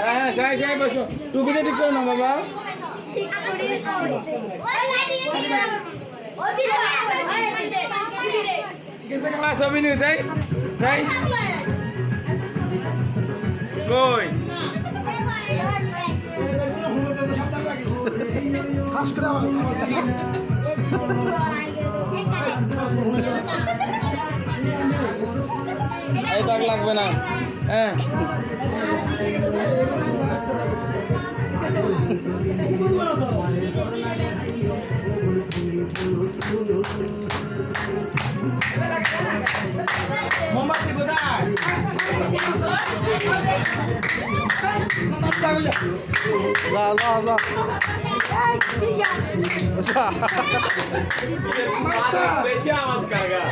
হ্যাঁ সাই সাই বসো টুপিটা ঠিক করে নাও বাবা ছবি নিউ চাই চাই কই এই দাগ লাগবে না হ্যাঁ মোমবাতি কোথায় লা লা লা বেশি আওয়াজ কারগা